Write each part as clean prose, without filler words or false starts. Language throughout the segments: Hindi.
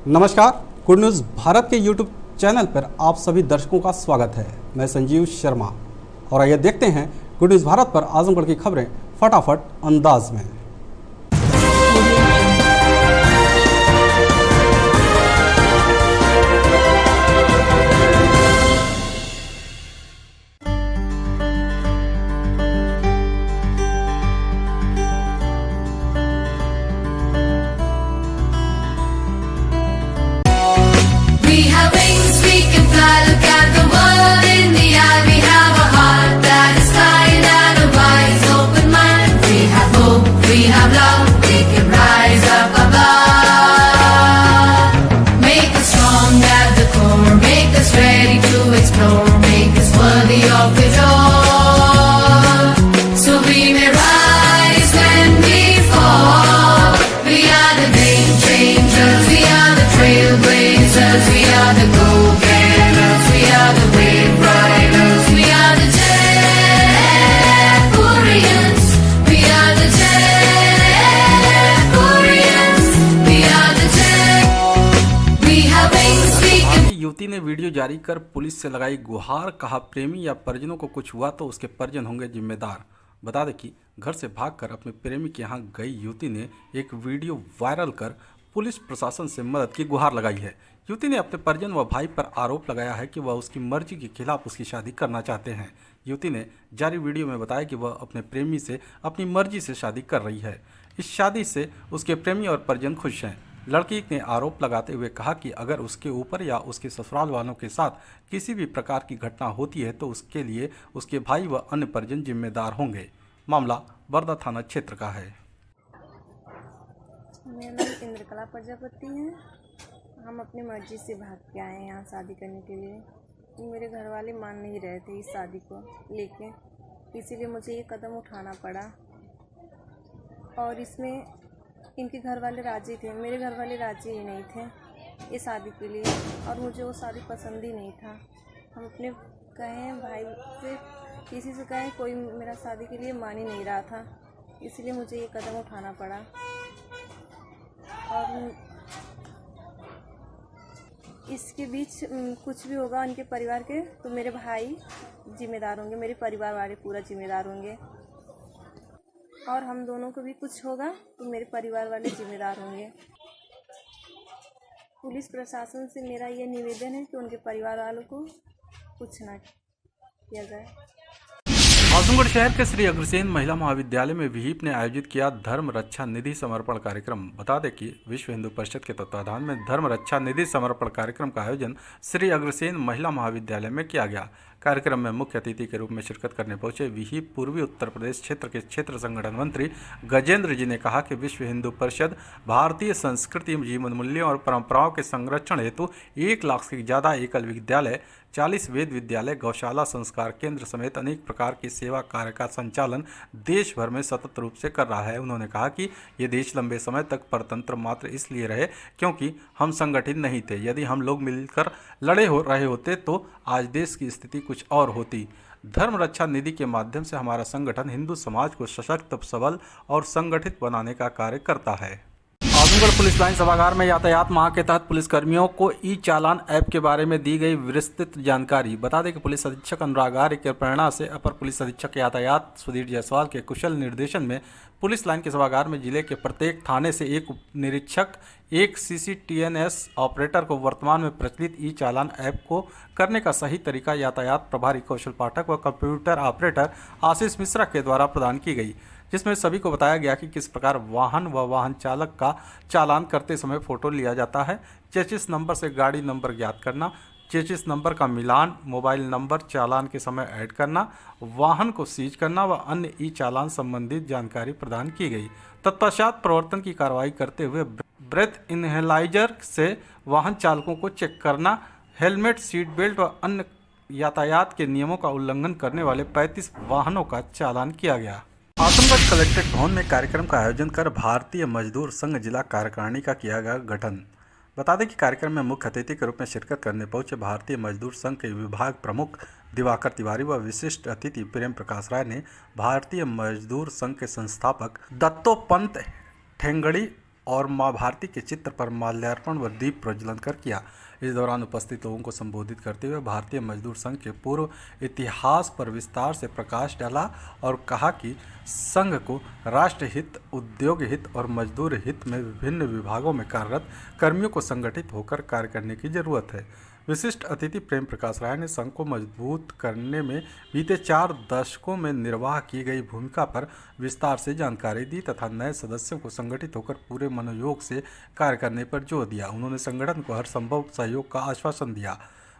नमस्कार, गुड न्यूज़ भारत के यूट्यूब चैनल पर आप सभी दर्शकों का स्वागत है। मैं संजीव शर्मा और आइए देखते हैं गुड न्यूज़ भारत पर आजमगढ़ की खबरें फटाफट अंदाज में। We have wings, we can fly, look at the world in the eye. We have a heart that is kind and a wise, open mind. We have hope, we have love, we can rise up above. Make us strong at the core, make us ready to explore, make us worthy of it all. So we may rise when we fall. We are the game changers, we are the trailblazers, we are the go-getters, we are the wave riders, we are the Jaypurians, we are the Jaypurians, we are the Jay. We have wings, we can. युवती ने वीडियो जारी कर पुलिस से लगाई गुहार, कहा प्रेमी या परिजनों को कुछ हुआ तो उसके परिजन होंगे जिम्मेदार। बता दें कि घर से भागकर अपने प्रेमी के यहाँ गई युवती ने एक वीडियो वायरल कर पुलिस प्रशासन से मदद की गुहार लगाई है। युवती ने अपने परिजन व भाई पर आरोप लगाया है कि वह उसकी मर्जी के खिलाफ उसकी शादी करना चाहते हैं। युवती ने जारी वीडियो में बताया कि वह अपने प्रेमी से अपनी मर्जी से शादी कर रही है। इस शादी से उसके प्रेमी और परिजन खुश हैं। लड़की ने आरोप लगाते हुए कहा कि अगर उसके ऊपर या उसके ससुराल वालों के साथ किसी भी प्रकार की घटना होती है तो उसके लिए उसके भाई व अन्य परिजन जिम्मेदार होंगे। मामला बरदा थाना क्षेत्र का है। मेरा नाम इंद्रकला प्रजापति है। हम अपनी मर्जी से भाग के आए हैं यहाँ शादी करने के लिए। मेरे घर वाले मान नहीं रहे थे इस शादी को लेके, इसीलिए मुझे ये कदम उठाना पड़ा। और इसमें इनके घर वाले राजी थे, मेरे घर वाले राजी ही नहीं थे ये शादी के लिए, और मुझे वो शादी पसंद ही नहीं था। हम अपने कहें भाई से, किसी से कहें, कोई मेरा शादी के लिए मान ही नहीं रहा था, इसलिए मुझे ये कदम उठाना पड़ा। और इसके बीच कुछ भी होगा उनके परिवार के तो मेरे भाई जिम्मेदार होंगे, मेरे परिवार वाले पूरा जिम्मेदार होंगे। और हम दोनों को भी कुछ होगा तो मेरे परिवार वाले जिम्मेदार होंगे। पुलिस प्रशासन से मेरा ये निवेदन है कि उनके परिवार वालों को कुछ ना किया जाए। आजमगढ़ शहर के श्री अग्रसेन महिला महाविद्यालय में विहिप ने आयोजित किया धर्म रक्षा निधि समर्पण कार्यक्रम। बता दें कि विश्व हिंदू परिषद के तत्वाधान में धर्म रक्षा निधि समर्पण कार्यक्रम का आयोजन श्री अग्रसेन महिला महाविद्यालय में किया गया। कार्यक्रम में मुख्य अतिथि के रूप में शिरकत करने पहुंचे विहिप पूर्वी उत्तर प्रदेश क्षेत्र के क्षेत्र संगठन मंत्री गजेंद्र जी ने कहा कि विश्व हिंदू परिषद भारतीय संस्कृति, जीवन मूल्यों और परंपराओं के संरक्षण हेतु 1 लाख से ज़्यादा एकल विद्यालय, 40 वेद विद्यालय, गौशाला, संस्कार केंद्र समेत अनेक प्रकार की सेवा कार्य का संचालन देश भर में सतत रूप से कर रहा है। उन्होंने कहा कि ये देश लंबे समय तक परतंत्र मात्र इसलिए रहे क्योंकि हम संगठित नहीं थे। यदि हम लोग मिलकर लड़े हो रहे होते तो आज देश की स्थिति कुछ और होती। धर्म रक्षा निधि के माध्यम से हमारा संगठन हिंदू समाज को सशक्त, सबल और संगठित बनाने का कार्य करता है। आजमगढ़ पुलिस लाइन सभागार में यातायात माह के तहत पुलिसकर्मियों को ई चालान ऐप के बारे में दी गई विस्तृत जानकारी। बता दें कि पुलिस अधीक्षक अनुराग आर्य की प्रेरणा से अपर पुलिस अधीक्षक यातायात सुधीर जायसवाल के कुशल निर्देशन में पुलिस लाइन के सभागार में जिले के प्रत्येक थाने से एक उप निरीक्षक, एक CCTNS ऑपरेटर को वर्तमान में प्रचलित ई चालान ऐप को करने का सही तरीका यातायात प्रभारी कौशल पाठक व कंप्यूटर ऑपरेटर आशीष मिश्रा के द्वारा प्रदान की गई, जिसमें सभी को बताया गया कि किस प्रकार वाहन व वाहन चालक का चालान करते समय फोटो लिया जाता है, चेसिस नंबर से गाड़ी नंबर ज्ञात करना, चेसिस नंबर का मिलान, मोबाइल नंबर चालान के समय ऐड करना, वाहन को सीज करना व अन्य ई चालान संबंधित जानकारी प्रदान की गई। तत्पश्चात प्रवर्तन की कार्रवाई करते हुए ब्रेथ इनहेलाइजर से वाहन चालकों को चेक करना, हेलमेट, सीट बेल्ट व अन्य यातायात के नियमों का उल्लंघन करने वाले 35 वाहनों का चालान किया गया। आजमगढ़ कलेक्ट्रेट भवन में कार्यक्रम का आयोजन कर भारतीय मजदूर संघ जिला कार्यकारिणी का किया गया गठन। बता दें कि कार्यक्रम में मुख्य अतिथि के रूप में शिरकत करने पहुंचे भारतीय मजदूर संघ के विभाग प्रमुख दिवाकर तिवारी व विशिष्ट अतिथि प्रेम प्रकाश राय ने भारतीय मजदूर संघ के संस्थापक दत्तोपंत ठेंगड़ी और मां भारती के चित्र पर माल्यार्पण व दीप प्रज्वलन कर किया। इस दौरान उपस्थित लोगों को संबोधित करते हुए भारतीय मजदूर संघ के पूर्व इतिहास पर विस्तार से प्रकाश डाला और कहा कि संघ को राष्ट्र हित, उद्योग हित और मजदूर हित में विभिन्न विभागों में कार्यरत कर्मियों को संगठित होकर कार्य करने की जरूरत है। विशिष्ट अतिथि प्रेम प्रकाश राय ने संघ को मजबूत करने में बीते 4 दशकों में निर्वाह की गई भूमिका पर विस्तार से जानकारी दी तथा नए सदस्यों को संगठित होकर पूरे मनोयोग से कार्य करने पर जोर दिया। उन्होंने संगठन को हर संभव सहयोग का आश्वासन दिया।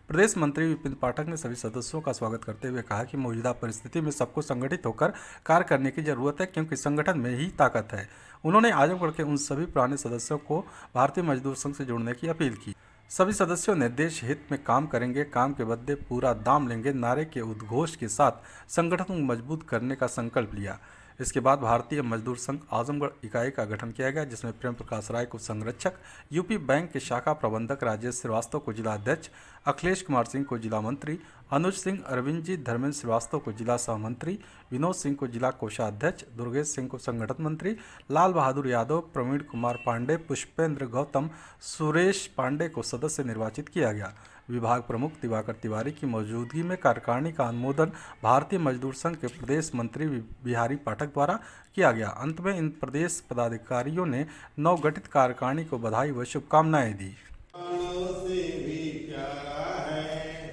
प्रदेश मंत्री विपिन पाठक ने सभी सदस्यों का स्वागत करते हुए कहा कि मौजूदा परिस्थिति में सबको संगठित होकर कार्य करने की जरूरत है, क्योंकि संगठन में ही ताकत है। उन्होंने आजमगढ़ के उन सभी पुराने सदस्यों को भारतीय मजदूर संघ से जुड़ने की अपील की। सभी सदस्यों ने देश हित में काम करेंगे, काम के बदले पूरा दाम लेंगे नारे के उद्घोष के साथ संगठन को मजबूत करने का संकल्प लिया। इसके बाद भारतीय मजदूर संघ आजमगढ़ इकाई का गठन किया गया, जिसमें प्रेम प्रकाश राय को संरक्षक, यूपी बैंक के शाखा प्रबंधक राजेश श्रीवास्तव को जिला अध्यक्ष, अखिलेश कुमार सिंह को जिला मंत्री, अनुज सिंह, अरविंद जी, धर्मेंद्र श्रीवास्तव को जिला सहमंत्री, विनोद सिंह को जिला कोषाध्यक्ष, दुर्गेश सिंह को संगठन मंत्री, लाल बहादुर यादव, प्रवीण कुमार पांडे, पुष्पेंद्र गौतम, सुरेश पांडे को सदस्य निर्वाचित किया गया। विभाग प्रमुख दिवाकर तिवारी की मौजूदगी में कार्यकारिणी का अनुमोदन भारतीय मजदूर संघ के प्रदेश मंत्री बिहारी पाठक द्वारा किया गया। अंत में इन प्रदेश पदाधिकारियों ने नवगठित कार्यकारिणी को बधाई व शुभकामनाएं दी।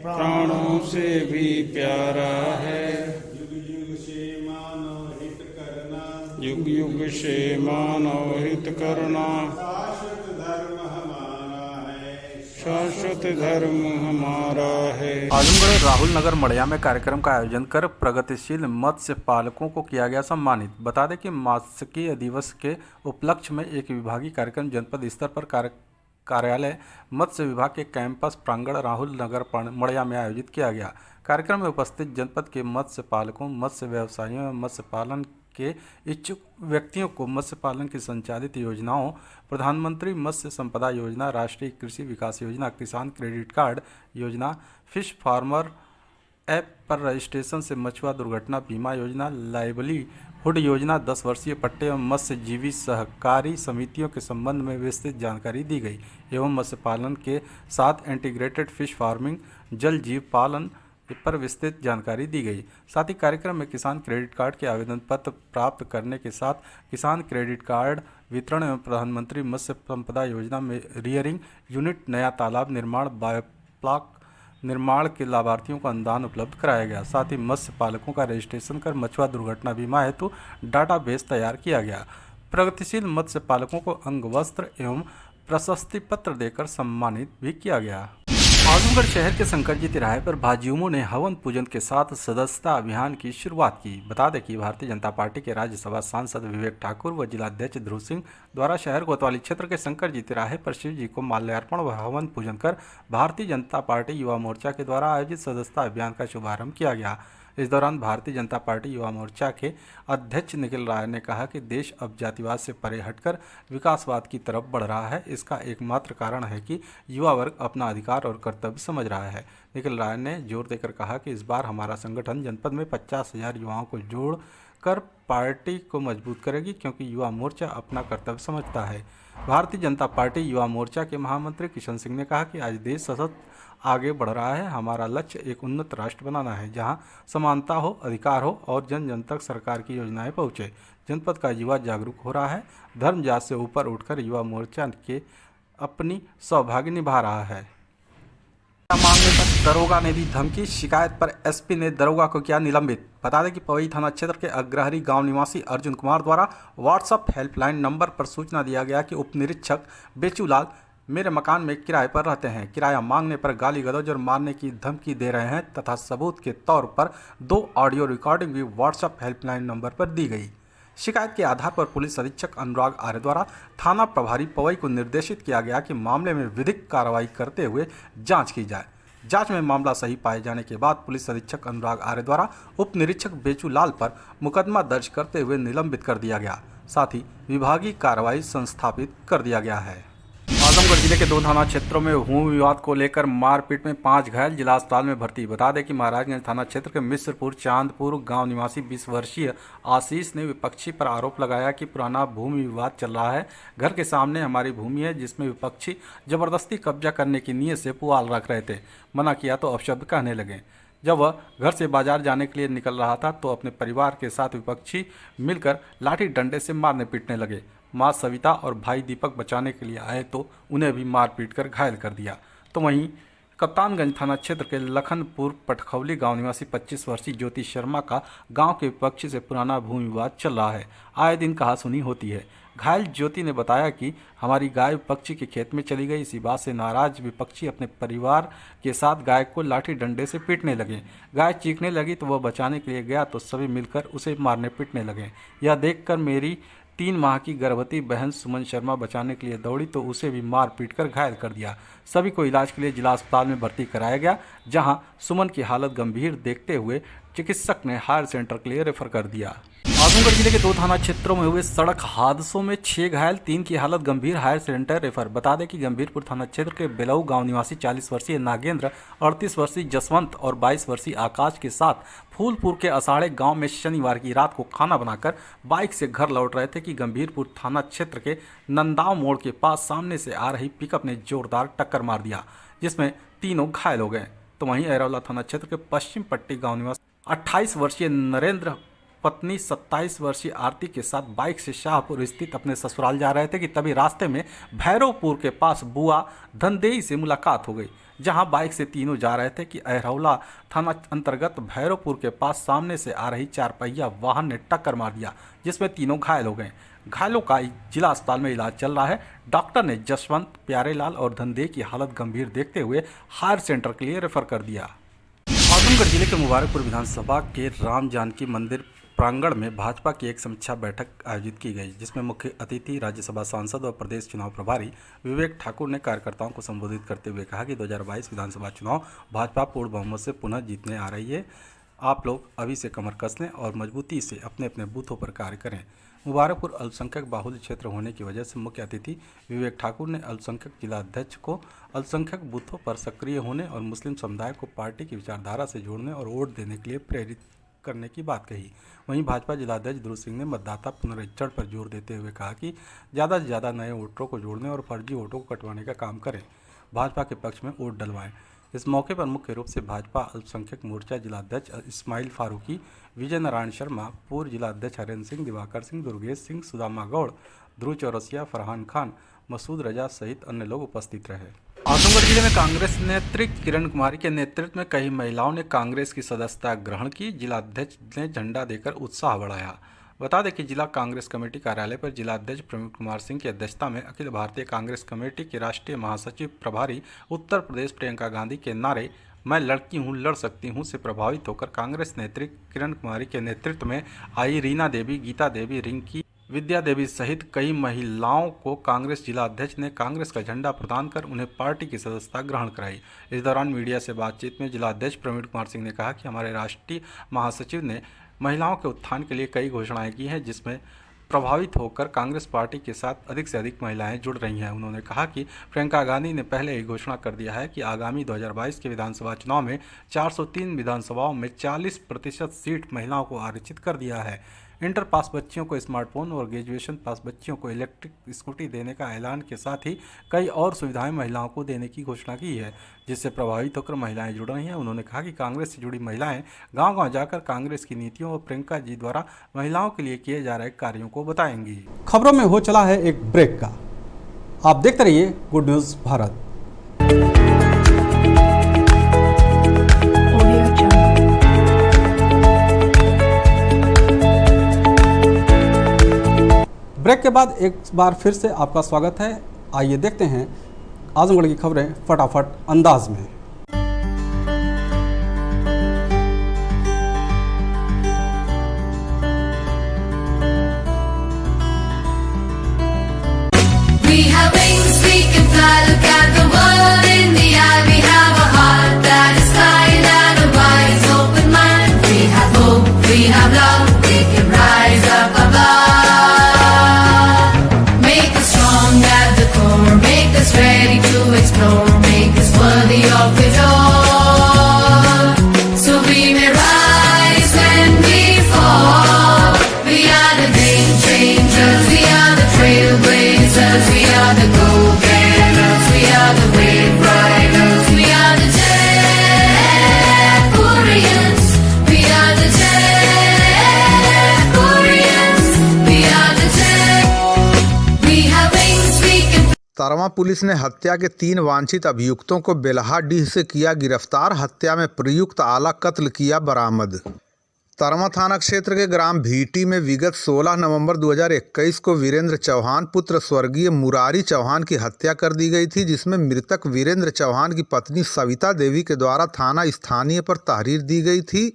प्राणों से भी प्यारा है, युग युग से मानव हित करना, युग युग से मानव हित करना, शाश्वत धर्म हमारा है, शाश्वत धर्म हमारा है। आजमगढ़ राहुल नगर मड़िया में कार्यक्रम का आयोजन कर प्रगतिशील मत्स्य पालकों को किया गया सम्मानित। बता दें कि मात्स्यिकी दिवस के उपलक्ष्य में एक विभागीय कार्यक्रम जनपद स्तर पर कार्यालय मत्स्य विभाग के कैंपस प्रांगण राहुल नगर मड़िया में आयोजित किया गया। कार्यक्रम में उपस्थित जनपद के मत्स्य पालकों, मत्स्य व्यवसायियों एवं मत्स्य पालन के इच्छुक व्यक्तियों को मत्स्य पालन की संचालित योजनाओं, प्रधानमंत्री मत्स्य संपदा योजना, राष्ट्रीय कृषि विकास योजना, किसान क्रेडिट कार्ड योजना, फिश फार्मर ऐप पर रजिस्ट्रेशन से मछुआ दुर्घटना बीमा योजना, लाइवलीहुड योजना, 10 वर्षीय पट्टे एवं मत्स्यजीवी सहकारी समितियों के संबंध में विस्तृत जानकारी दी गई एवं मत्स्य पालन के साथ इंटीग्रेटेड फिश फार्मिंग, जल जीव पालन पर विस्तृत जानकारी दी गई। साथ ही कार्यक्रम में किसान क्रेडिट कार्ड के आवेदन पत्र प्राप्त करने के साथ किसान क्रेडिट कार्ड वितरण एवं प्रधानमंत्री मत्स्य संपदा योजना में रियरिंग यूनिट, नया तालाब निर्माण, बायोप्लाक निर्माण के लाभार्थियों को अनुदान उपलब्ध कराया गया। साथ ही मत्स्य पालकों का रजिस्ट्रेशन कर मछुआ दुर्घटना बीमा हेतु डाटाबेस तैयार किया गया। प्रगतिशील मत्स्य पालकों को अंग वस्त्र एवं प्रशस्ति पत्र देकर सम्मानित भी किया गया। आजमगढ़ शहर के शंकर जी तिराहे पर भाजयुमों ने हवन पूजन के साथ सदस्यता अभियान की शुरुआत की। बता दें कि भारतीय जनता पार्टी के राज्यसभा सांसद विवेक ठाकुर व जिलाध्यक्ष ध्रुव सिंह द्वारा शहर कोतवाली क्षेत्र के शंकर जी तिराहे पर शिव जी को माल्यार्पण व हवन पूजन कर भारतीय जनता पार्टी युवा मोर्चा के द्वारा आयोजित सदस्यता अभियान का शुभारंभ किया गया। इस दौरान भारतीय जनता पार्टी युवा मोर्चा के अध्यक्ष निखिल राय ने कहा कि देश अब जातिवाद से परे हटकर विकासवाद की तरफ बढ़ रहा है। इसका एकमात्र कारण है कि युवा वर्ग अपना अधिकार और कर्तव्य समझ रहा है। निखिल राय ने जोर देकर कहा कि इस बार हमारा संगठन जनपद में 50,000 युवाओं को जोड़कर पार्टी को मजबूत करेगी, क्योंकि युवा मोर्चा अपना कर्तव्य समझता है। भारतीय जनता पार्टी युवा मोर्चा के महामंत्री किशन सिंह ने कहा कि आज देश सतत आगे बढ़ रहा है। हमारा लक्ष्य एक उन्नत राष्ट्र बनाना है, जहां समानता हो, अधिकार हो और जन जन तक सरकार की योजनाएं पहुंचे। जनपद का युवा जागरूक हो रहा है। धर्म जात से ऊपर उठकर युवा मोर्चा के अपनी सौभाग्य निभा रहा है। मामले पर दरोगा ने दी धमकी, शिकायत पर एसपी ने दरोगा को किया निलंबित। बता दें कि पवई थाना क्षेत्र के अग्रहरी गांव निवासी अर्जुन कुमार द्वारा व्हाट्सएप हेल्पलाइन नंबर पर सूचना दिया गया कि उप निरीक्षक बेचूलाल मेरे मकान में किराए पर रहते हैं, किराया मांगने पर गाली गलौज और मारने की धमकी दे रहे हैं तथा सबूत के तौर पर 2 ऑडियो रिकॉर्डिंग भी व्हाट्सएप हेल्पलाइन नंबर पर दी गई। शिकायत के आधार पर पुलिस अधीक्षक अनुराग आर्य द्वारा थाना प्रभारी पवई को निर्देशित किया गया कि मामले में विधिक कार्रवाई करते हुए जांच की जाए। जांच में मामला सही पाए जाने के बाद पुलिस अधीक्षक अनुराग आर्य द्वारा उप निरीक्षक बेचूलाल पर मुकदमा दर्ज करते हुए निलंबित कर दिया गया। साथ ही विभागीय कार्रवाई संस्थापित कर दिया गया है। आजमगढ़ जिले के 2 थाना क्षेत्रों में भूमि विवाद को लेकर मारपीट में 5 घायल, जिला अस्पताल में भर्ती। बता दें कि महाराजगंज थाना क्षेत्र के मिश्रपुर चांदपुर गांव निवासी 20 वर्षीय आशीष ने विपक्षी पर आरोप लगाया कि पुराना भूमि विवाद चल रहा है। घर के सामने हमारी भूमि है जिसमें विपक्षी जबरदस्ती कब्जा करने की नीयत से पुआल रख रहे थे। मना किया तो अपशब्द कहने लगे। जब वह घर से बाजार जाने के लिए निकल रहा था तो अपने परिवार के साथ विपक्षी मिलकर लाठी डंडे से मारने पीटने लगे। मां सविता और भाई दीपक बचाने के लिए आए तो उन्हें भी मार पीट कर घायल कर दिया। तो वहीं कप्तानगंज थाना क्षेत्र के लखनपुर पटखौली गांव निवासी 25 वर्षीय ज्योति शर्मा का गांव के विपक्षी से पुराना भूमि विवाद चल रहा है। आए दिन कहासुनी होती है। घायल ज्योति ने बताया कि हमारी गाय विपक्षी के खेत में चली गई। इसी बात से नाराज विपक्षी अपने परिवार के साथ गाय को लाठी डंडे से पीटने लगे। गाय चीखने लगी तो वह बचाने के लिए गया तो सभी मिलकर उसे मारने पीटने लगे। यह देखकर मेरी 3 माह की गर्भवती बहन सुमन शर्मा बचाने के लिए दौड़ी तो उसे भी मार पीट कर घायल कर दिया। सभी को इलाज के लिए जिला अस्पताल में भर्ती कराया गया, जहां सुमन की हालत गंभीर देखते हुए चिकित्सक ने हायर सेंटर के लिए रेफर कर दिया। आजमगढ़ जिले के 2 थाना क्षेत्रों में हुए सड़क हादसों में 6 घायल, 3 की हालत गंभीर, हायर सेंटर रेफर। बता दें कि गंभीरपुर थाना क्षेत्र के बेलऊ गांव निवासी 40 वर्षीय नागेंद्र, 38 वर्षीय जसवंत और 22 वर्षीय आकाश के साथ फूलपुर के असाड़े गांव में शनिवार की रात को खाना बनाकर बाइक से घर लौट रहे थे कि गंभीरपुर थाना क्षेत्र के नंदाव मोड़ के पास सामने से आ रही पिकअप ने जोरदार टक्कर मार दिया, जिसमें तीनों घायल हो गए। तो वहीं एरौला थाना क्षेत्र के पश्चिम पट्टी गांव निवासी 28 वर्षीय नरेंद्र पत्नी 27 वर्षीय आरती के साथ बाइक से शाहपुर स्थित अपने ससुराल जा रहे थे कि तभी रास्ते में भैरवपुर के पास बुआ धनदेई से मुलाकात हो गई, जहां बाइक से तीनों जा रहे थे कि अहरौला थाना अंतर्गत भैरवपुर के पास सामने से आ रही 4 पहिया वाहन ने टक्कर मार दिया, जिसमें तीनों घायल हो गए। घायलों का जिला अस्पताल में इलाज चल रहा है। डॉक्टर ने जसवंत, प्यारेलाल और धनदेई की हालत गंभीर देखते हुए हायर सेंटर के लिए रेफर कर दिया। आजमगढ़ जिले के मुबारकपुर विधानसभा के राम जानकी मंदिर प्रांगण में भाजपा की एक समीक्षा बैठक आयोजित की गई, जिसमें मुख्य अतिथि राज्यसभा सांसद और प्रदेश चुनाव प्रभारी विवेक ठाकुर ने कार्यकर्ताओं को संबोधित करते हुए कहा कि 2022 विधानसभा चुनाव भाजपा पूर्ण बहुमत से पुनः जीतने आ रही है। आप लोग अभी से कमर कस लें और मजबूती से अपने अपने बूथों पर कार्य करें। मुबारकपुर अल्पसंख्यक बाहुल्य क्षेत्र होने की वजह से मुख्य अतिथि विवेक ठाकुर ने अल्पसंख्यक जिला अध्यक्ष को अल्पसंख्यक बूथों पर सक्रिय होने और मुस्लिम समुदाय को पार्टी की विचारधारा से जोड़ने और वोट देने के लिए प्रेरित करने की बात कही। वहीं भाजपा जिलाध्यक्ष ध्रुव सिंह ने मतदाता पुनरीक्षण पर जोर देते हुए कहा कि ज़्यादा से ज़्यादा नए वोटरों को जोड़ने और फर्जी वोटों को कटवाने का काम करें, भाजपा के पक्ष में वोट डलवाएं। इस मौके पर मुख्य रूप से भाजपा अल्पसंख्यक मोर्चा जिलाध्यक्ष इस्माइल फारूकी, विजय नारायण शर्मा, पूर्व जिलाध्यक्ष हरेंद्र सिंह, दिवाकर सिंह, दुर्गेश सिंह, सुदामा गौड़, ध्रुव चौरसिया, फरहान खान, मसूद रजा सहित अन्य लोग उपस्थित रहे। आजमगढ़ जिले में कांग्रेस नेत्री किरण कुमारी के नेतृत्व में कई महिलाओं ने कांग्रेस की सदस्यता ग्रहण की। जिलाध्यक्ष ने झंडा देकर उत्साह बढ़ाया। बता दें कि जिला कांग्रेस कमेटी कार्यालय पर जिलाध्यक्ष प्रवीण कुमार सिंह की अध्यक्षता में अखिल भारतीय कांग्रेस कमेटी के राष्ट्रीय महासचिव प्रभारी उत्तर प्रदेश प्रियंका गांधी के नारे मैं लड़की हूँ लड़ सकती हूँ से प्रभावित होकर कांग्रेस नेत्री किरण कुमारी के नेतृत्व में आई रीना देवी, गीता देवी, रिंकी, विद्या देवी सहित कई महिलाओं को कांग्रेस जिला अध्यक्ष ने कांग्रेस का झंडा प्रदान कर उन्हें पार्टी की सदस्यता ग्रहण कराई। इस दौरान मीडिया से बातचीत में जिला अध्यक्ष प्रवीण कुमार सिंह ने कहा कि हमारे राष्ट्रीय महासचिव ने महिलाओं के उत्थान के लिए कई घोषणाएं की हैं, जिसमें प्रभावित होकर कांग्रेस पार्टी के साथ अधिक से अधिक महिलाएं जुड़ रही हैं। उन्होंने कहा कि प्रियंका गांधी ने पहले ही घोषणा कर दिया है कि आगामी 2022 के विधानसभा चुनाव में 403 विधानसभाओं में 40% सीट महिलाओं को आरक्षित कर दिया है। इंटर पास बच्चियों को स्मार्टफोन और ग्रेजुएशन पास बच्चियों को इलेक्ट्रिक स्कूटी देने का ऐलान के साथ ही कई और सुविधाएं महिलाओं को देने की घोषणा की है, जिससे प्रभावित होकर महिलाएं जुड़ रही हैं। उन्होंने कहा कि कांग्रेस से जुड़ी महिलाएं गांव-गांव जाकर कांग्रेस की नीतियों और प्रियंका जी द्वारा महिलाओं के लिए किए जा रहे कार्यों को बताएंगी। खबरों में हो चला है एक ब्रेक का। आप देखते रहिए गुड न्यूज भारत। ब्रेक के बाद एक बार फिर से आपका स्वागत है। आइए देखते हैं आजमगढ़ की खबरें फटाफट अंदाज में। We have wings, we can fly, look at the world in the eye. We have a heart that is kind and a wise open mind. We have hope, we have love, we can rise up above. Make us strong at the core, make us मुकदमा पुलिस ने हत्या के 3 वांछित अभियुक्तों को बेल्हाडीह से किया गिरफ्तार। हत्या में प्रयुक्त आला कत्ल किया बरामद। तरमा थाना क्षेत्र के ग्राम भीटी में विगत 16 नवंबर 2021 को वीरेंद्र चौहान पुत्र स्वर्गीय मुरारी चौहान की हत्या कर दी गई थी, जिसमें मृतक वीरेंद्र चौहान की पत्नी सविता देवी के द्वारा थाना स्थानीय पर तहरीर दी गई थी।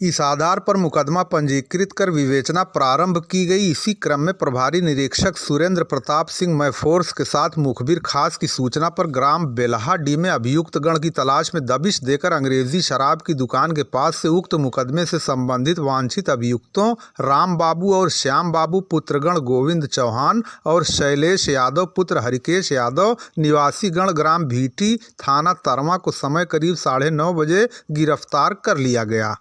इस आधार पर मुकदमा पंजीकृत कर विवेचना प्रारंभ की गई। इसी क्रम में प्रभारी निरीक्षक सुरेंद्र प्रताप सिंह मैफोर्स के साथ मुखबिर खास की सूचना पर ग्राम बेल्हाडीह में अभियुक्त गण की तलाश में दबिश देकर अंग्रेजी शराब की दुकान के पास से उक्त मुकदमे से संबंधित वांछित अभियुक्तों राम बाबू और श्याम बाबू पुत्रगण गोविंद चौहान और शैलेश यादव पुत्र हरिकेश यादव निवासी गण ग्राम भीटी थाना तरमा को समय करीब 9:30 बजे गिरफ्तार कर लिया गया।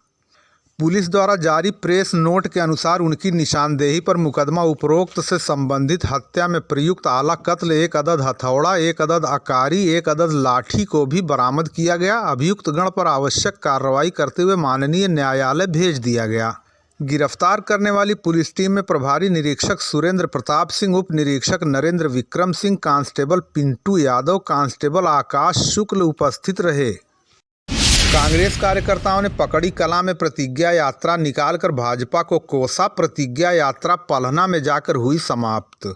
पुलिस द्वारा जारी प्रेस नोट के अनुसार उनकी निशानदेही पर मुकदमा उपरोक्त से संबंधित हत्या में प्रयुक्त आला कत्ल 1 अदद हथौड़ा, 1 अदद अकारी, 1 अदद लाठी को भी बरामद किया गया। अभियुक्त गण पर आवश्यक कार्रवाई करते हुए माननीय न्यायालय भेज दिया गया। गिरफ्तार करने वाली पुलिस टीम में प्रभारी निरीक्षक सुरेंद्र प्रताप सिंह, उप निरीक्षक नरेंद्र विक्रम सिंह, कांस्टेबल पिंटू यादव, कांस्टेबल आकाश शुक्ल उपस्थित रहे। कांग्रेस कार्यकर्ताओं ने पकड़ी कला में प्रतिज्ञा यात्रा निकालकर भाजपा को कोसा। प्रतिज्ञा यात्रा पलहना में जाकर हुई समाप्त।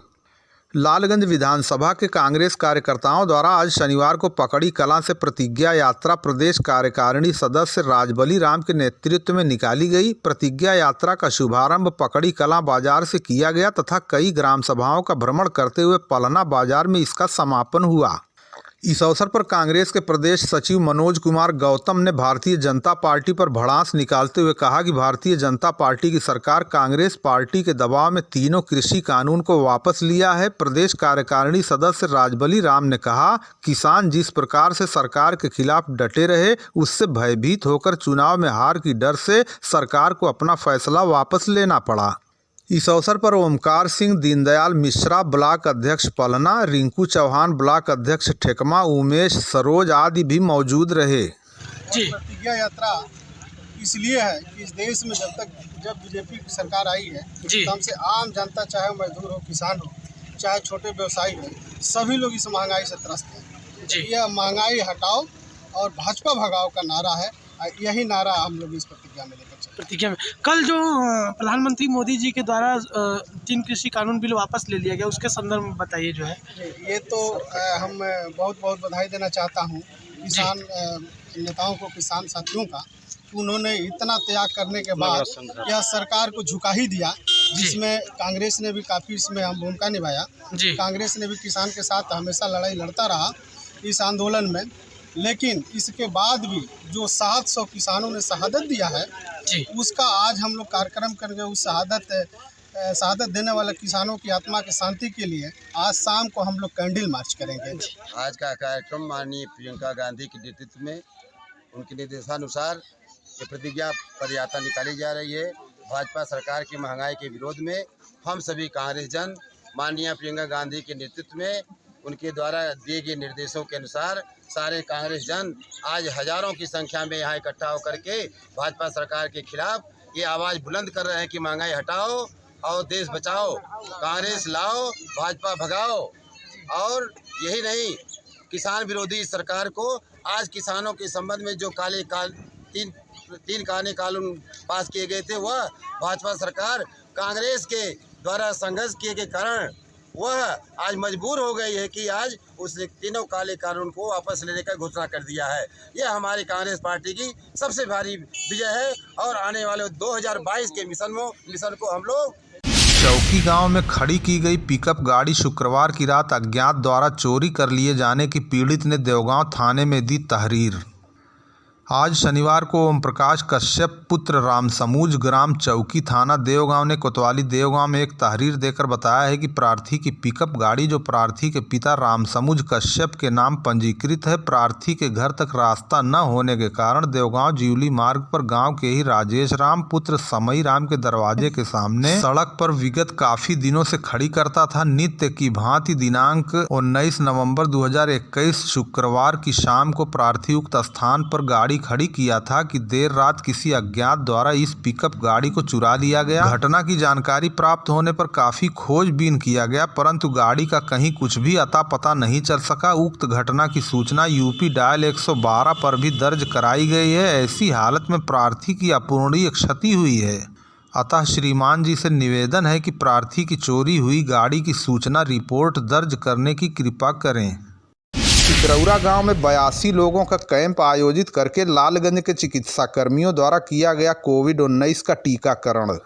लालगंज विधानसभा के कांग्रेस कार्यकर्ताओं द्वारा आज शनिवार को पकड़ी कला से प्रतिज्ञा यात्रा प्रदेश कार्यकारिणी सदस्य राजबली राम के नेतृत्व में निकाली गई। प्रतिज्ञा यात्रा का शुभारंभ पकड़ी कला बाजार से किया गया तथा कई ग्राम सभाओं का भ्रमण करते हुए पलहना बाजार में इसका समापन हुआ। इस अवसर पर कांग्रेस के प्रदेश सचिव मनोज कुमार गौतम ने भारतीय जनता पार्टी पर भड़ास निकालते हुए कहा कि भारतीय जनता पार्टी की सरकार कांग्रेस पार्टी के दबाव में तीनों कृषि कानून को वापस लिया है। प्रदेश कार्यकारिणी सदस्य राजबली राम ने कहा, किसान जिस प्रकार से सरकार के खिलाफ डटे रहे, उससे भयभीत होकर चुनाव में हार की डर से सरकार को अपना फैसला वापस लेना पड़ा। इस अवसर पर ओमकार सिंह, दीनदयाल मिश्रा ब्लॉक अध्यक्ष पलना, रिंकू चौहान ब्लॉक अध्यक्ष ठेकमा, उमेश सरोज आदि भी मौजूद रहे। जी, प्रतिज्ञा यात्रा इसलिए है कि इस देश में जब बीजेपी की सरकार आई है तो हमसे आम जनता, चाहे मजदूर हो, किसान हो, चाहे छोटे व्यवसायी हो, सभी लोग इस महंगाई से त्रस्त हैं। यह महंगाई हटाओ और भाजपा भगाओ का नारा है। यही नारा हम लोग इस प्रतिज्ञा में लेकर चलते। प्रतिज्ञा में कल जो प्रधानमंत्री मोदी जी के द्वारा 3 कृषि कानून बिल वापस ले लिया गया, उसके संदर्भ में बताइए। जो है ये तो हम बहुत बहुत बधाई देना चाहता हूँ किसान नेताओं को, किसान साथियों का। उन्होंने इतना त्याग करने के बाद यह सरकार को झुका ही दिया, जिसमें कांग्रेस ने भी काफ़ी इसमें अहम भूमिका निभाया। कांग्रेस ने भी किसान के साथ हमेशा लड़ाई लड़ता रहा इस आंदोलन में। लेकिन इसके बाद भी जो 700 किसानों ने शहादत दिया है, उसका आज हम लोग कार्यक्रम करके उस शहादत देने वाले किसानों की आत्मा की शांति के लिए आज शाम को हम लोग कैंडल मार्च करेंगे। आज का कार्यक्रम माननीय प्रियंका गांधी के नेतृत्व में, उनके निर्देशानुसार ये प्रतिज्ञा पदयात्रा निकाली जा रही है। भाजपा सरकार की महंगाई के विरोध में हम सभी कांग्रेस जन माननीय प्रियंका गांधी के नेतृत्व में, उनके द्वारा दिए गए निर्देशों के अनुसार सारे कांग्रेस जन आज हजारों की संख्या में यहाँ इकट्ठा होकर के भाजपा सरकार के खिलाफ ये आवाज़ बुलंद कर रहे हैं कि महंगाई हटाओ और देश बचाओ, कांग्रेस लाओ, भाजपा भगाओ। और यही नहीं, किसान विरोधी सरकार को आज किसानों के संबंध में जो तीन काले कानून पास किए गए थे, वह भाजपा सरकार कांग्रेस के द्वारा संघर्ष किए के कारण वह आज मजबूर हो गई है कि आज उस तीनों काले कानून को वापस लेने का घोषणा कर दिया है। यह हमारी कांग्रेस पार्टी की सबसे भारी विजय है और आने वाले 2022 के मिशन को हम लोग। चौकी गांव में खड़ी की गई पिकअप गाड़ी शुक्रवार की रात अज्ञात द्वारा चोरी कर लिए जाने की पीड़ित ने देवगांव थाने में दी तहरीर। आज शनिवार को ओम प्रकाश कश्यप पुत्र राम समूज ग्राम चौकी थाना देवगांव ने कोतवाली देवगांव में एक तहरीर देकर बताया है कि प्रार्थी की पिकअप गाड़ी जो प्रार्थी के पिता राम समूज कश्यप के नाम पंजीकृत है, प्रार्थी के घर तक रास्ता न होने के कारण देवगांव जीवली मार्ग पर गांव के ही राजेश राम पुत्र समई राम के दरवाजे के सामने सड़क पर विगत काफी दिनों से खड़ी करता था। नित्य की भांति दिनांक 19 नवम्बर 2021 शुक्रवार की शाम को प्रार्थी उक्त स्थान पर गाड़ी गाड़ी खड़ी किया था कि देर रात किसी अज्ञात द्वारा इस पिकअप गाड़ी को चुरा लिया गया। घटना की जानकारी प्राप्त होने पर काफी खोजबीन किया गया, परंतु गाड़ी का कहीं कुछ भी अता पता नहीं चल सका। उक्त घटना की सूचना यूपी डायल 112 पर भी दर्ज कराई गई है। ऐसी हालत में प्रार्थी की अपूरणीय क्षति हुई है, अतः श्रीमान जी से निवेदन है कि प्रार्थी की चोरी हुई गाड़ी की सूचना रिपोर्ट दर्ज करने की कृपा करें। सिकरौरा गांव में 82 लोगों का कैंप आयोजित करके लालगंज के चिकित्सा कर्मियों द्वारा किया गया कोविड-19 का टीकाकरण।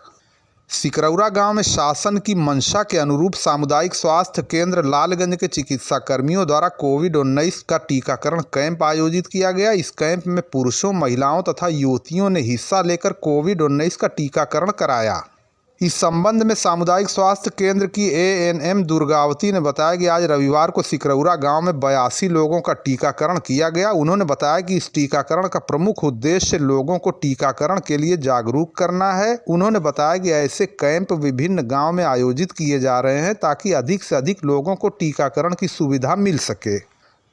सिकरौरा गांव में शासन की मंशा के अनुरूप सामुदायिक स्वास्थ्य केंद्र लालगंज के चिकित्सा कर्मियों द्वारा कोविड-19 का टीकाकरण कैंप आयोजित किया गया। इस कैंप में पुरुषों, महिलाओं तथा युवतियों ने हिस्सा लेकर कोविड-19 का टीकाकरण कराया। इस संबंध में सामुदायिक स्वास्थ्य केंद्र की एएनएम दुर्गावती ने बताया कि आज रविवार को सिकरौरा गांव में 82 लोगों का टीकाकरण किया गया। उन्होंने बताया कि इस टीकाकरण का प्रमुख उद्देश्य लोगों को टीकाकरण के लिए जागरूक करना है। उन्होंने बताया कि ऐसे कैंप विभिन्न गांव में आयोजित किए जा रहे हैं ताकि अधिक से अधिक लोगों को टीकाकरण की सुविधा मिल सके।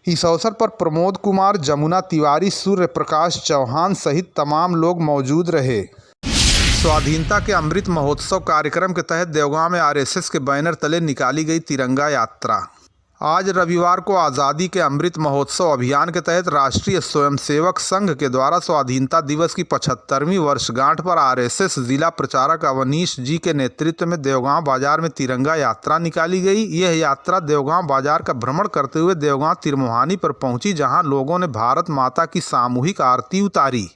इस अवसर पर प्रमोद कुमार, जमुना तिवारी, सूर्य प्रकाश चौहान सहित तमाम लोग मौजूद रहे। स्वाधीनता के अमृत महोत्सव कार्यक्रम के तहत देवगांव में आरएसएस के बैनर तले निकाली गई तिरंगा यात्रा। आज रविवार को आज़ादी के अमृत महोत्सव अभियान के तहत राष्ट्रीय स्वयंसेवक संघ के द्वारा स्वाधीनता दिवस की 75वीं वर्षगांठ पर आरएसएस जिला प्रचारक अवनीश जी के नेतृत्व में देवगांव बाजार में तिरंगा यात्रा निकाली गई। यह यात्रा देवगांव बाजार का भ्रमण करते हुए देवगांव तिरमुहानी पर पहुंची, जहां लोगों ने भारत माता की सामूहिक आरती उतारी।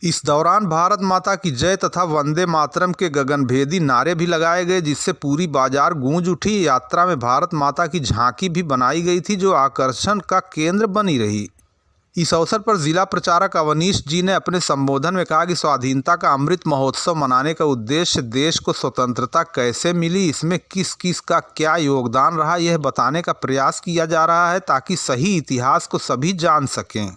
इस दौरान भारत माता की जय तथा वंदे मातरम के गगनभेदी नारे भी लगाए गए, जिससे पूरी बाजार गूंज उठी। यात्रा में भारत माता की झांकी भी बनाई गई थी, जो आकर्षण का केंद्र बनी रही। इस अवसर पर जिला प्रचारक अवनीश जी ने अपने संबोधन में कहा कि स्वाधीनता का अमृत महोत्सव मनाने का उद्देश्य देश को स्वतंत्रता कैसे मिली, इसमें किस किस का क्या योगदान रहा, यह बताने का प्रयास किया जा रहा है ताकि सही इतिहास को सभी जान सकें।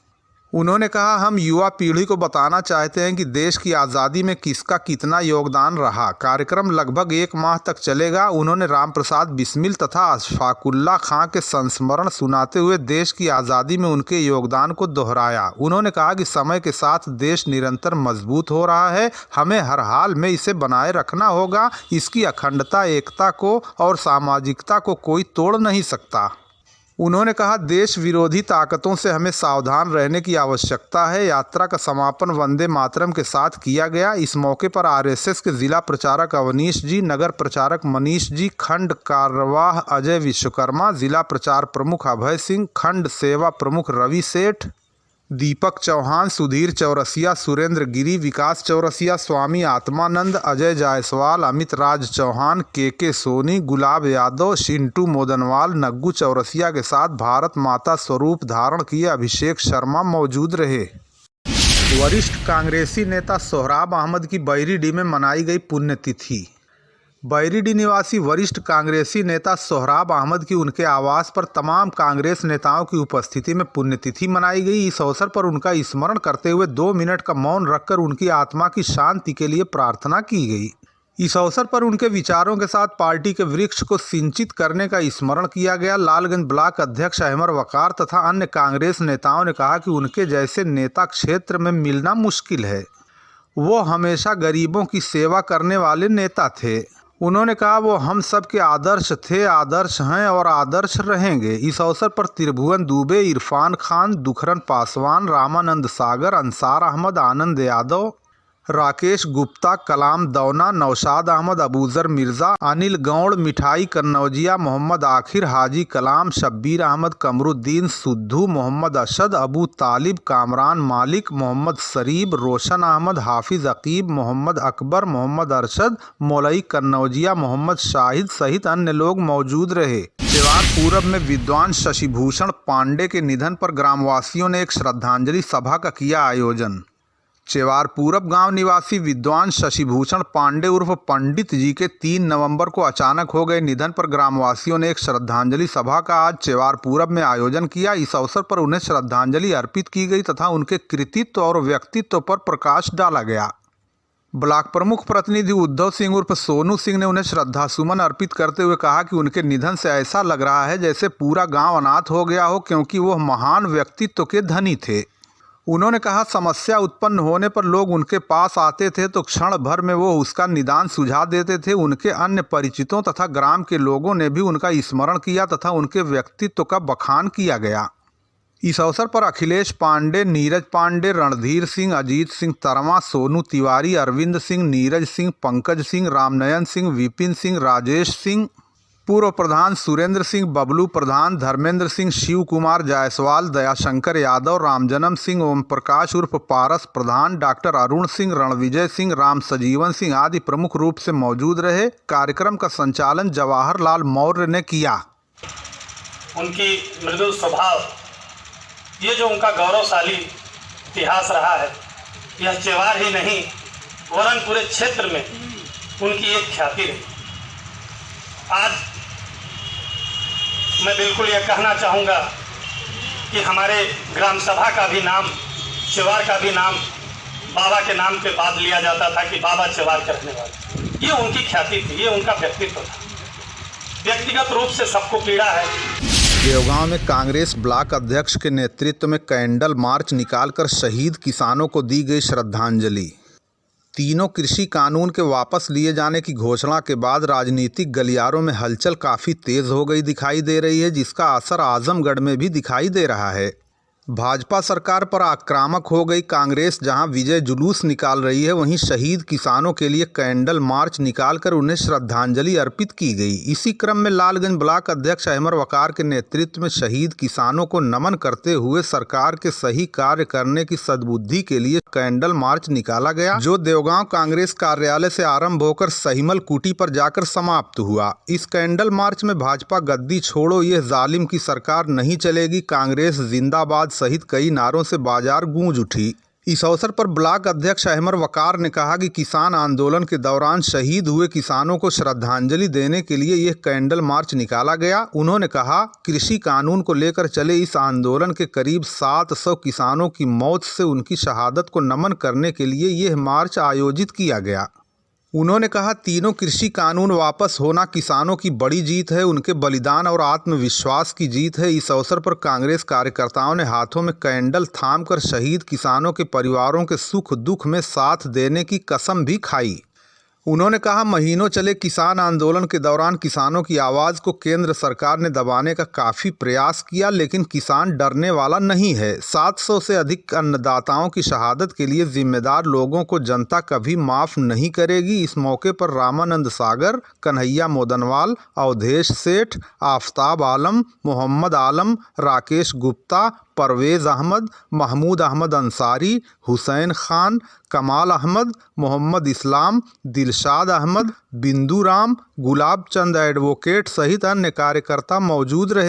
उन्होंने कहा, हम युवा पीढ़ी को बताना चाहते हैं कि देश की आज़ादी में किसका कितना योगदान रहा। कार्यक्रम लगभग 1 माह तक चलेगा। उन्होंने राम प्रसाद बिस्मिल तथा अशफाकुल्ला खां के संस्मरण सुनाते हुए देश की आज़ादी में उनके योगदान को दोहराया। उन्होंने कहा कि समय के साथ देश निरंतर मजबूत हो रहा है, हमें हर हाल में इसे बनाए रखना होगा। इसकी अखंडता, एकता को और सामाजिकता को कोई तोड़ नहीं सकता। उन्होंने कहा, देश विरोधी ताकतों से हमें सावधान रहने की आवश्यकता है। यात्रा का समापन वंदे मातरम के साथ किया गया। इस मौके पर आरएसएस के जिला प्रचारक अवनीश जी, नगर प्रचारक मनीष जी, खंड कार्यवाह अजय विश्वकर्मा, जिला प्रचार प्रमुख अभय सिंह, खंड सेवा प्रमुख रवि सेठ, दीपक चौहान, सुधीर चौरसिया, सुरेंद्र गिरी, विकास चौरसिया, स्वामी आत्मानंद, अजय जायसवाल, अमित राज चौहान, के सोनी, गुलाब यादव, शिंटू मोदनवाल, नग्गू चौरसिया के साथ भारत माता स्वरूप धारण किए अभिषेक शर्मा मौजूद रहे। वरिष्ठ कांग्रेसी नेता सोहराब अहमद की बहरीडीह में मनाई गई पुण्यतिथि। बहरीडीह निवासी वरिष्ठ कांग्रेसी नेता सोहराब अहमद की उनके आवास पर तमाम कांग्रेस नेताओं की उपस्थिति में पुण्यतिथि मनाई गई। इस अवसर पर उनका स्मरण करते हुए 2 मिनट का मौन रखकर उनकी आत्मा की शांति के लिए प्रार्थना की गई। इस अवसर पर उनके विचारों के साथ पार्टी के वृक्ष को सिंचित करने का स्मरण किया गया। लालगंज ब्लॉक अध्यक्ष अहमर वकार तथा अन्य कांग्रेस नेताओं ने कहा कि उनके जैसे नेता क्षेत्र में मिलना मुश्किल है। वो हमेशा गरीबों की सेवा करने वाले नेता थे। उन्होंने कहा, वो हम सब के आदर्श थे, आदर्श हैं और आदर्श रहेंगे। इस अवसर पर त्रिभुवन दुबे, इरफान खान, दुखरन पासवान, रामानंद सागर, अंसार अहमद, आनंद यादव, राकेश गुप्ता, कलाम दौना, नौशाद अहमद, अबूजर मिर्ज़ा, अनिल गौड़, मिठाई कन्नौजिया, मोहम्मद आखिर, हाजी कलाम, शब्बीर अहमद, कमरुद्दीन, सुद्धू, मोहम्मद अशद, अबू तालिब, कामरान मालिक, मोहम्मद सरीब, रोशन अहमद, हाफिज़ अकीब, मोहम्मद अकबर, मोहम्मद अरशद, मौलई कन्नौजिया, मोहम्मद शाहिद सहित अन्य लोग मौजूद रहे। चेवार पूरब में विद्वान शशिभूषण पांडे के निधन पर ग्रामवासियों ने एक श्रद्धांजलि सभा का किया आयोजन। चेवार पूरब गांव निवासी विद्वान शशिभूषण पांडे उर्फ पंडित जी के 3 नवंबर को अचानक हो गए निधन पर ग्रामवासियों ने एक श्रद्धांजलि सभा का आज चेवार पूरब में आयोजन किया। इस अवसर पर उन्हें श्रद्धांजलि अर्पित की गई तथा उनके कृतित्व और व्यक्तित्व पर प्रकाश डाला गया। ब्लॉक प्रमुख प्रतिनिधि उद्धव सिंह उर्फ सोनू सिंह ने उन्हें श्रद्धासुमन अर्पित करते हुए कहा कि उनके निधन से ऐसा लग रहा है जैसे पूरा गाँव अनाथ हो गया हो, क्योंकि वह महान व्यक्तित्व के धनी थे। उन्होंने कहा समस्या उत्पन्न होने पर लोग उनके पास आते थे तो क्षण भर में वो उसका निदान सुझा देते थे। उनके अन्य परिचितों तथा ग्राम के लोगों ने भी उनका स्मरण किया तथा उनके व्यक्तित्व का बखान किया गया। इस अवसर पर अखिलेश पांडे, नीरज पांडे, रणधीर सिंह, अजीत सिंह तरमा, सोनू तिवारी, अरविंद सिंह, नीरज सिंह, पंकज सिंह, रामनयन सिंह, विपिन सिंह, राजेश सिंह, पूर्व प्रधान सुरेंद्र सिंह, बबलू प्रधान, धर्मेंद्र सिंह, शिव कुमार जायसवाल, दयाशंकर यादव, रामजन्म सिंह, ओम प्रकाश उर्फ पारस प्रधान, डॉक्टर अरुण सिंह, रणविजय सिंह, राम सजीवन सिंह आदि प्रमुख रूप से मौजूद रहे। कार्यक्रम का संचालन जवाहर लाल मौर्य ने किया। उनकी मृदुल स्वभाव, ये जो उनका गौरवशाली इतिहास रहा है, यह चेवार ही नहीं वरन पूरे क्षेत्र में उनकी एक ख्याति रही। आज मैं बिल्कुल यह कहना चाहूँगा कि हमारे ग्राम सभा का भी नाम, चेवार का भी नाम बाबा के नाम के बाद लिया जाता था कि बाबा चेवार के रहने वाले। ये उनकी ख्याति थी, ये उनका व्यक्तित्व था। व्यक्तिगत रूप से सबको पीड़ा है। देवगांव में कांग्रेस ब्लॉक अध्यक्ष के नेतृत्व में कैंडल मार्च निकालकर शहीद किसानों को दी गई श्रद्धांजलि। तीनों कृषि कानून के वापस लिए जाने की घोषणा के बाद राजनीतिक गलियारों में हलचल काफ़ी तेज़ हो गई दिखाई दे रही है, जिसका असर आजमगढ़ में भी दिखाई दे रहा है। भाजपा सरकार पर आक्रामक हो गई कांग्रेस जहां विजय जुलूस निकाल रही है, वहीं शहीद किसानों के लिए कैंडल मार्च निकालकर उन्हें श्रद्धांजलि अर्पित की गई। इसी क्रम में लालगंज ब्लॉक अध्यक्ष अहमर वकार के नेतृत्व में शहीद किसानों को नमन करते हुए सरकार के सही कार्य करने की सद्बुद्धि के लिए कैंडल मार्च निकाला गया, जो देवगांव कांग्रेस कार्यालय से आरंभ होकर सहीमल कुटी पर जाकर समाप्त हुआ। इस कैंडल मार्च में भाजपा गद्दी छोड़ो, ये जालिम की सरकार नहीं चलेगी, कांग्रेस जिंदाबाद सहित कई नारों से बाजार गूंज उठी। इस अवसर पर ब्लॉक अध्यक्ष अहमर वकार ने कहा कि किसान आंदोलन के दौरान शहीद हुए किसानों को श्रद्धांजलि देने के लिए यह कैंडल मार्च निकाला गया। उन्होंने कहा, कृषि कानून को लेकर चले इस आंदोलन के करीब 700 किसानों की मौत से उनकी शहादत को नमन करने के लिए यह मार्च आयोजित किया गया। उन्होंने कहा, तीनों कृषि कानून वापस होना किसानों की बड़ी जीत है, उनके बलिदान और आत्मविश्वास की जीत है। इस अवसर पर कांग्रेस कार्यकर्ताओं ने हाथों में कैंडल थामकर शहीद किसानों के परिवारों के सुख दुख में साथ देने की कसम भी खाई। उन्होंने कहा, महीनों चले किसान आंदोलन के दौरान किसानों की आवाज़ को केंद्र सरकार ने दबाने का काफ़ी प्रयास किया, लेकिन किसान डरने वाला नहीं है। 700 से अधिक अन्नदाताओं की शहादत के लिए जिम्मेदार लोगों को जनता कभी माफ़ नहीं करेगी। इस मौके पर रामानंद सागर, कन्हैया मोदनवाल, अवधेश सेठ, आफताब आलम, मोहम्मद आलम, राकेश गुप्ता, परवेज़ अहमद, महमूद अहमद अंसारी, हुसैन खान, कमाल अहमद, मोहम्मद इस्लाम, दिलशाद अहमद, बिंदु राम, गुलाब चंद एडवोकेट सहित अन्य कार्यकर्ता मौजूद रहे।